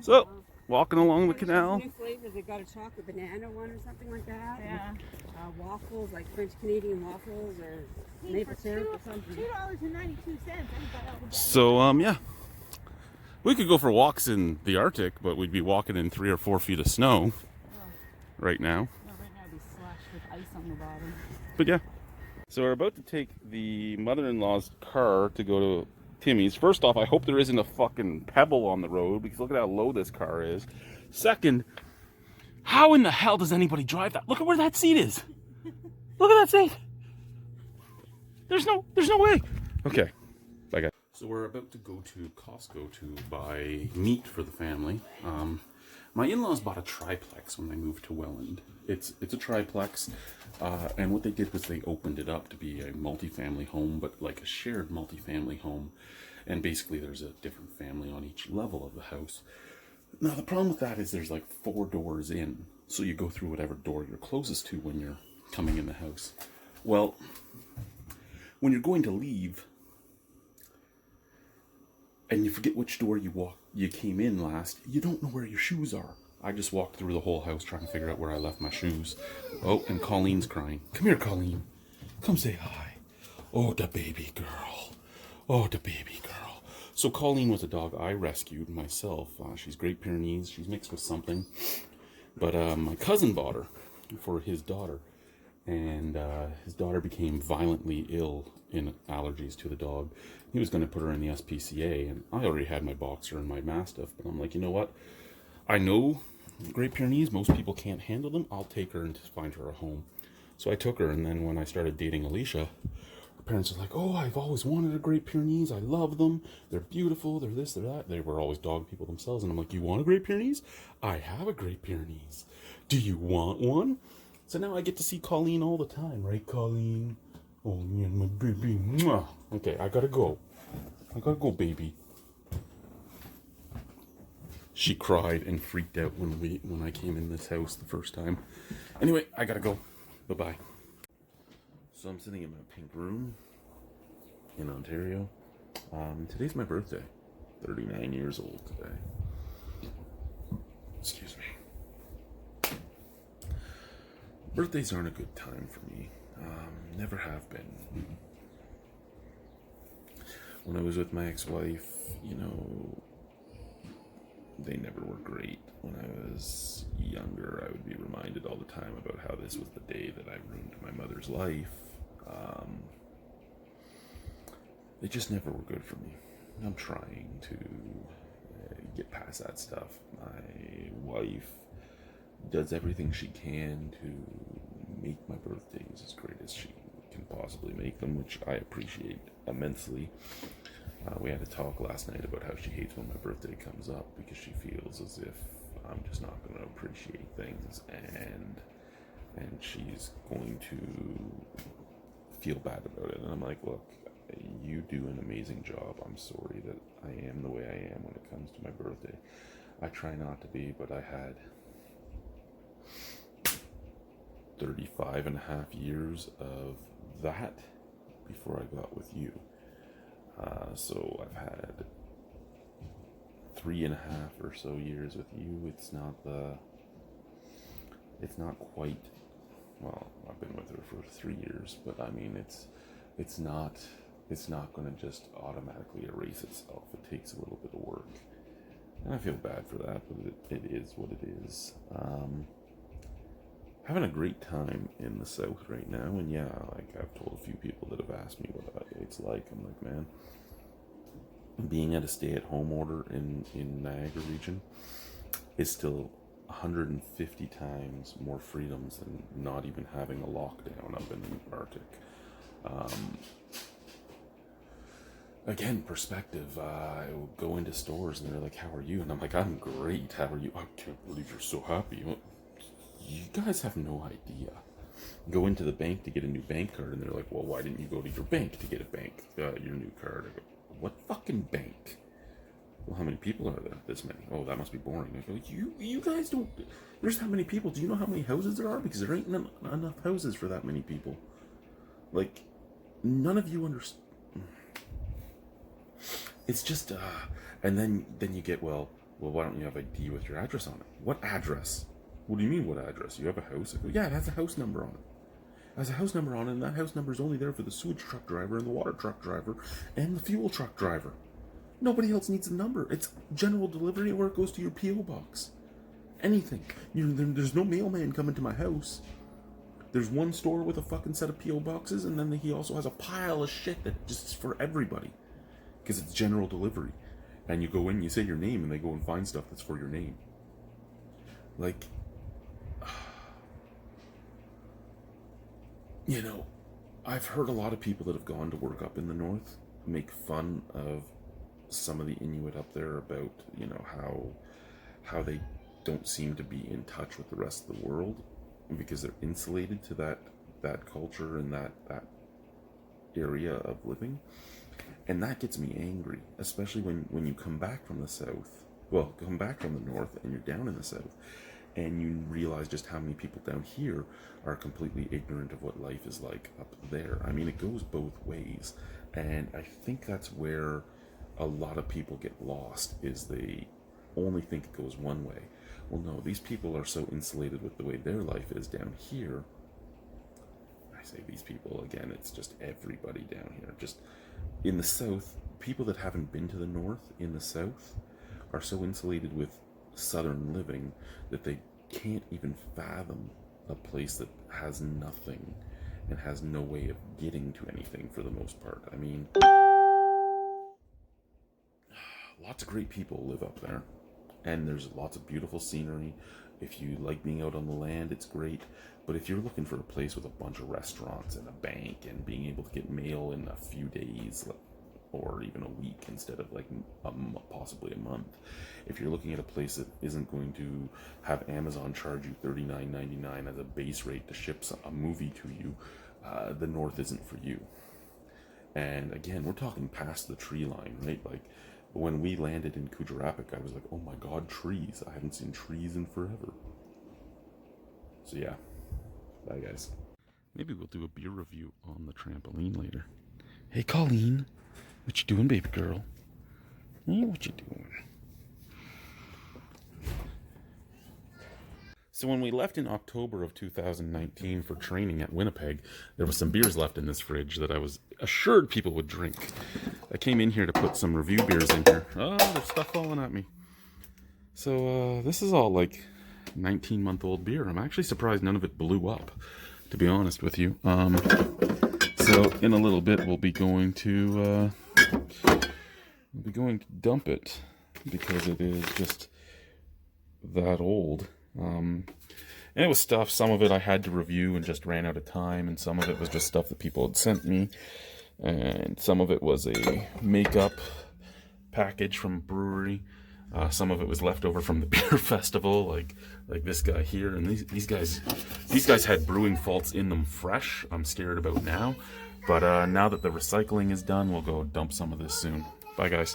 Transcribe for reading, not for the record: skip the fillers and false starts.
So, walking along the canal. New flavors. They got a chocolate banana one or something like that. Yeah. Waffles, like French Canadian waffles or maple syrup or something. $2.92. So, yeah. We could go for walks in the Arctic, but we'd be walking in 3 or 4 feet of snow right now. No, right now it'd be slashed with ice on the bottom. But yeah. So we're about to take the mother-in-law's car to go to Timmy's. First off, I hope there isn't a fucking pebble on the road because look at how low this car is. Second, how in the hell does anybody drive that? Look at where that seat is. Look at that seat. There's no way. Okay. Bye guys. So we're about to go to Costco to buy meat for the family. My in-laws bought a triplex when they moved to Welland. It's a triplex, and what they did was they opened it up to be a multifamily home, but like a shared multifamily home. And basically there's a different family on each level of the house. Now the problem with that is there's like 4 doors in, so you go through whatever door you're closest to when you're coming in the house. Well, when you're going to leave, and you forget which door you came in last, you don't know where your shoes are. I just walked through the whole house trying to figure out where I left my shoes. Oh, and Colleen's crying. Come here, Colleen. Come say hi. Oh, the baby girl. Oh, the baby girl. So Colleen was a dog I rescued myself. She's Great Pyrenees. She's mixed with something. But my cousin bought her for his daughter. And his daughter became violently ill in allergies to the dog. He was going to put her in the SPCA, and I already had my boxer and my mastiff, but I'm like, you know what? I know Great Pyrenees, most people can't handle them. I'll take her and find her a home. So I took her, and then when I started dating Alicia, her parents were like, oh, I've always wanted a Great Pyrenees. I love them. They're beautiful. They're this, they're that. They were always dog people themselves, and I'm like, you want a Great Pyrenees? I have a Great Pyrenees. Do you want one? So now I get to see Colleen all the time, right, Colleen? Oh, yeah, my baby. Mwah. Okay, I gotta go. I gotta go, baby. She cried and freaked out when I came in this house the first time. Anyway, I gotta go. Bye-bye. So I'm sitting in my pink room in Ontario. Today's my birthday. 39 years old today. Excuse me. Birthdays aren't a good time for me. Never have been. When I was with my ex-wife, you know, they never were great. When I was younger, I would be reminded all the time about how this was the day that I ruined my mother's life. They just never were good for me. I'm trying to get past that stuff. My wife does everything she can to make my birthdays as great as she can possibly make them, which I appreciate immensely. We had a talk last night about how she hates when my birthday comes up because she feels as if I'm just not going to appreciate things, and she's going to feel bad about it. And I'm like, look, you do an amazing job. I'm sorry that I am the way I am when it comes to my birthday. I try not to be, but I had 35 and a half years of that before I got with you. So I've had 3.5 or so years with you. It's not quite, well, I've been with her for 3 years, but I mean, it's not going to just automatically erase itself. It takes a little bit of work. And I feel bad for that, but it is what it is. Having a great time in the South right now, and yeah, like I've told a few people that have asked me what it's like. I'm like, man, being at a stay-at-home order in Niagara region is still 150 times more freedoms than not even having a lockdown up in the Arctic. Again, perspective. I will go into stores and they're like, how are you? And I'm like, I'm great. How are you? I can't believe you're so happy. You guys have no idea. Go into the bank to get a new bank card, and they're like, well, why didn't you go to your bank to get your new card? I go, what fucking bank? Well, how many people are there? This many. Oh, that must be boring. I go, you guys don't, there's that many people. Do you know how many houses there are? Because there ain't enough houses for that many people. Like, none of you understand. It's just, and then you get, well, Well, why don't you have ID with your address on it? What address? What do you mean, what address? You have a house? I go, yeah, it has a house number on it. It has a house number on it, and that house number is only there for the sewage truck driver and the water truck driver and the fuel truck driver. Nobody else needs a number. It's general delivery or it goes to your P.O. box. Anything. There's no mailman coming to my house. There's one store with a fucking set of P.O. boxes, and then he also has a pile of shit that just is for everybody. Because it's general delivery. And you go in, you say your name, and they go and find stuff that's for your name. Like, you know, I've heard a lot of people that have gone to work up in the north make fun of some of the Inuit up there about, you know, how they don't seem to be in touch with the rest of the world because they're insulated to that culture and that area of living. And that gets me angry, especially when you come back from the south, well, come back from the north and you're down in the south, and you realize just how many people down here are completely ignorant of what life is like up there. I mean, it goes both ways, and I think that's where a lot of people get lost, is they only think it goes one way. Well, no, these people are so insulated with the way their life is down here. I say these people, again, it's just everybody down here. Just in the south, people that haven't been to the north in the south are so insulated with southern living that they can't even fathom a place that has nothing and has no way of getting to anything for the most part. I mean, lots of great people live up there, and there's lots of beautiful scenery. If you like being out on the land, it's great. But if you're looking for a place with a bunch of restaurants and a bank and being able to get mail in a few days or even a week instead of like possibly a month, if you're looking at a place that isn't going to have Amazon charge you $39.99 as a base rate to ship a movie to you, the north isn't for you. And again, we're talking past the tree line, right? Like, when we landed in Kujarapik, I was like, oh my god, trees. I haven't seen trees in forever. So yeah. Bye, guys. Maybe we'll do a beer review on the trampoline later. Hey, Colleen. What you doing, baby girl? Hey, what you doing? So when we left in October of 2019 for training at Winnipeg, there was some beers left in this fridge that I was assured people would drink. I came in here to put some review beers in here. Oh, there's stuff falling at me. So this is all like 19-month-old beer. I'm actually surprised none of it blew up, to be honest with you. So in a little bit we'll be going to dump it because it is just that old. And it was stuff, some of it I had to review and just ran out of time, and some of it was just stuff that people had sent me, and some of it was a makeup package from a brewery. Some of it was left over from the beer festival, like this guy here, and these guys had brewing faults in them fresh. I'm scared about now, but now that the recycling is done, we'll go dump some of this soon. Bye, guys.